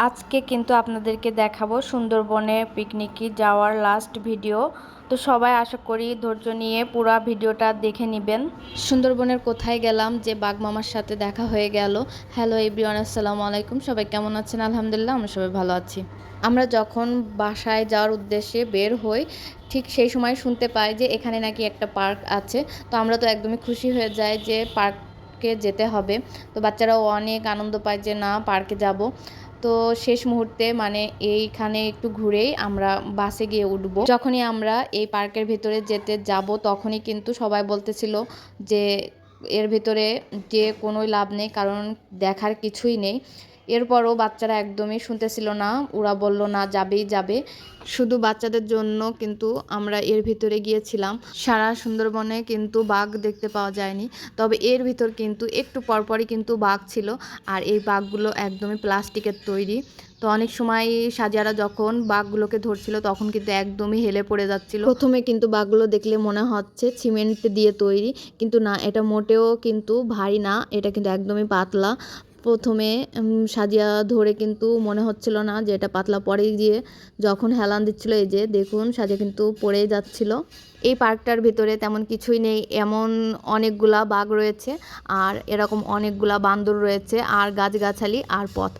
আজকে কিন্তু আপনাদেরকে দেখাবো সুন্দরবনে পিকনিকে যাওয়ার লাস্ট ভিডিও। তো সবাই আশা করি ধৈর্য নিয়ে পুরো ভিডিওটা দেখে নেবেন। সুন্দরবনের কোথায় গেলাম যে বাঘ মামার সাথে দেখা হয়ে গেল। হ্যালো এভরিওয়ান, আসসালামু আলাইকুম। সবাই কেমন আছেন? আলহামদুলিল্লাহ, আমরা সবাই ভালো আছি। আমরা যখন বাসায় যাওয়ার উদ্দেশ্যে বের হই, ঠিক সেই সময় শুনতে পাই যে এখানে নাকি একটা পার্ক আছে। তো আমরা তো একদমই খুশি হয়ে যাই যে পার্কে যেতে হবে। তো বাচ্চারাও অনেক আনন্দ পায় যে না পার্কে যাব। তো শেষ মুহূর্তে মানে এইখানে একটু ঘুরেই আমরা বাসে গিয়ে উঠবো। যখনই আমরা এই পার্কের ভিতরে যেতে যাব তখনই কিন্তু সবাই বলতেছিল যে এর ভিতরে যে কোনো লাভ নেই, কারণ দেখার কিছুই নেই। এরপরও বাচ্চারা একদমই শুনতেছিল না, ওরা বলল না যাবেই যাবে। শুধু বাচ্চাদের জন্য কিন্তু আমরা এর ভিতরে গিয়েছিলাম। সারা সুন্দরবনে কিন্তু বাঘ দেখতে পাওয়া যায়নি, তবে এর ভিতর কিন্তু একটু পরপরই কিন্তু বাঘ ছিল। আর এই বাঘগুলো একদমই প্লাস্টিকের তৈরি। তো অনেক সময় সাজিয়ারা যখন বাঘগুলোকে ধরছিল তখন কিন্তু একদমই হেলে পড়ে যাচ্ছিল। প্রথমে কিন্তু বাঘগুলো দেখলে মনে হচ্ছে সিমেন্ট দিয়ে তৈরি, কিন্তু না, এটা মোটেও কিন্তু ভারী না, এটা কিন্তু একদমই পাতলা। প্রথমে সাজিয়া ধরে কিন্তু মনে হচ্ছিল না যে এটা পাতলা, পরে গিয়ে যখন হেলান দিচ্ছিল এই যে দেখুন সাজিয়া কিন্তু পড়েই যাচ্ছিল। এই পার্কটার ভিতরে তেমন কিছুই নেই, এমন অনেকগুলা বাঘ রয়েছে আর এরকম অনেকগুলা বান্দর রয়েছে আর গাছগাছালি আর পথ,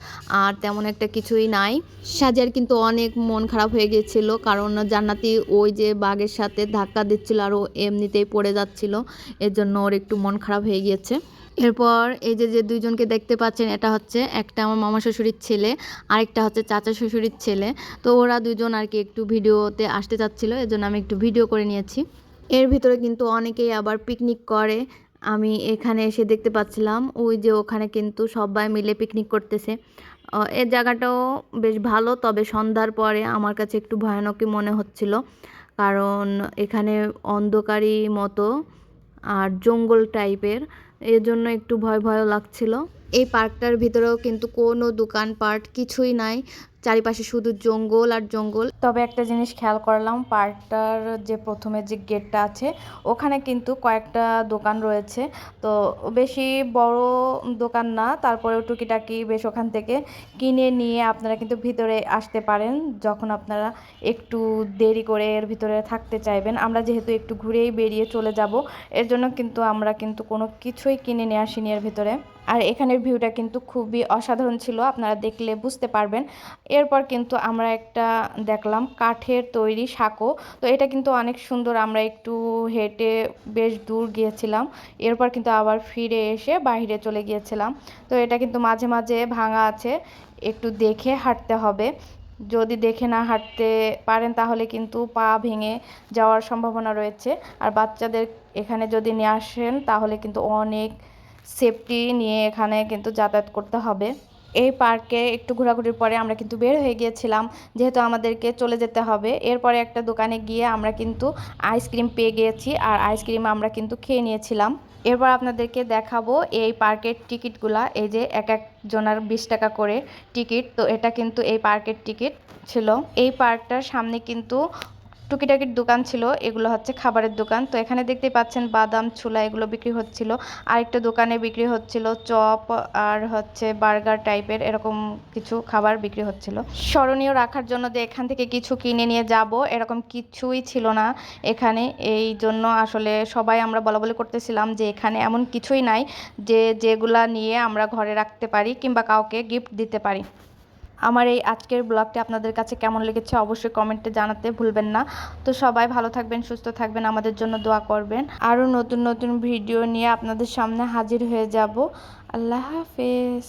আর তেমন একটা কিছুই নাই। সাজিয়ার কিন্তু অনেক মন খারাপ হয়ে গিয়েছিল, কারণ জান্নাতি ওই যে বাঘের সাথে ধাক্কা দিচ্ছিল আর ও এমনিতেই পড়ে যাচ্ছিল, এর জন্য ওর একটু মন খারাপ হয়ে গিয়েছে। এরপর এই যে যে দুইজনকে দেখতে পাচ্ছেন, এটা হচ্ছে একটা আমার মামা শ্বশুরের ছেলে, আরেকটা হচ্ছে চাচা শ্বশুরের ছেলে। তো ওরা দুজন আর কি একটু ভিডিওতে আসতে চাচ্ছিল, এর জন্য আমি একটু ভিডিও করে নিয়েছি। এর ভিতরে কিন্তু অনেকেই আবার পিকনিক করে। আমি এখানে এসে দেখতে পাচ্ছিলাম ওই যে ওখানে কিন্তু সবাই মিলে পিকনিক করতেছে। এর জায়গাটাও বেশ ভালো, তবে সন্ধ্যার পরে আমার কাছে একটু ভয়ানকই মনে হচ্ছিল, কারণ এখানে অন্ধকারই মতো আর জঙ্গল টাইপের, এর জন্য একটু ভয় ভয়ও লাগছিল। এই পার্কটার ভিতরেও কিন্তু কোনো দোকানপাট কিছুই নাই, চারিপাশে শুধু জঙ্গল আর জঙ্গল। তবে একটা জিনিস খেয়াল করলাম, পার্কটার যে প্রথমে যে গেটটা আছে ওখানে কিন্তু কয়েকটা দোকান রয়েছে। তো বেশি বড় দোকান না, তারপরেও টুকিটাকি বেশ ওখান থেকে কিনে নিয়ে আপনারা কিন্তু ভিতরে আসতে পারেন যখন আপনারা একটু দেরি করে এর ভিতরে থাকতে চাইবেন। আমরা যেহেতু একটু ঘুরেই বেরিয়ে চলে যাব, এর জন্য কিন্তু আমরা কিন্তু কোনো কিছুই কিনে নিয়ে আসিনি এর ভিতরে। আর এখানের ভিউটা কিন্তু খুবই অসাধারণ ছিল, আপনারা দেখলে বুঝতে পারবেন। এরপর কিন্তু আমরা একটা দেখলাম কাঠের তৈরি সাঁকো। তো এটা কিন্তু অনেক সুন্দর, আমরা একটু হেঁটে বেশ দূর গিয়েছিলাম। এরপর কিন্তু আবার ফিরে এসে বাইরে চলে গিয়েছিলাম। তো এটা কিন্তু মাঝে মাঝে ভাঙা আছে, একটু দেখে হাঁটতে হবে। যদি দেখে না হাঁটতে পারেন তাহলে কিন্তু পা ভেঙে যাওয়ার সম্ভাবনা রয়েছে। আর বাচ্চাদের এখানে যদি নিয়ে আসেন তাহলে কিন্তু অনেক সেফটি নিয়ে এখানে কিন্তু যাতায়াত করতে হবে। এই পার্কে একটু ঘোরাঘুরির পরে আমরা কিন্তু বের হয়ে গিয়েছিলাম, যেহেতু আমাদেরকে চলে যেতে হবে। এরপরে একটা দোকানে গিয়ে আমরা কিন্তু আইসক্রিম পেয়ে গিয়েছি, আর আইসক্রিম আমরা কিন্তু খেয়ে নিয়েছিলাম। এরপর আপনাদেরকে দেখাবো এই পার্কের টিকিটগুলা। এই যে এক একজনের 20 টাকা করে টিকিট। তো এটা কিন্তু এই পার্কের টিকিট ছিল। এই পার্কটার সামনে কিন্তু টুকিটাকির দোকান ছিল, এগুলো হচ্ছে খাবারের দোকান। তো এখানে দেখতে পাচ্ছেন বাদাম ছোলা এগুলো বিক্রি হচ্ছিল। আরেকটা দোকানে বিক্রি হচ্ছিল চপ আর হচ্ছে বার্গার টাইপের এরকম কিছু খাবার বিক্রি হচ্ছিল। স্মরণীয় রাখার জন্য যে এখান থেকে কিছু কিনে নিয়ে যাব এরকম কিছুই ছিল না এখানে। এই জন্য আসলে সবাই আমরা বলাবলি করতেছিলাম যে এখানে এমন কিছুই নাই যে যেগুলা নিয়ে আমরা ঘরে রাখতে পারি কিংবা কাউকে গিফট দিতে পারি। আমার এই আজকের ব্লগটি আপনাদের কাছে কেমন লেগেছে অবশ্যই কমেন্টে জানাতে ভুলবেন না। তো সবাই ভালো থাকবেন, সুস্থ থাকবেন, আমাদের জন্য দোয়া করবেন। আরও নতুন নতুন ভিডিও নিয়ে আপনাদের সামনে হাজির হয়ে যাব। আল্লাহ হাফেজ।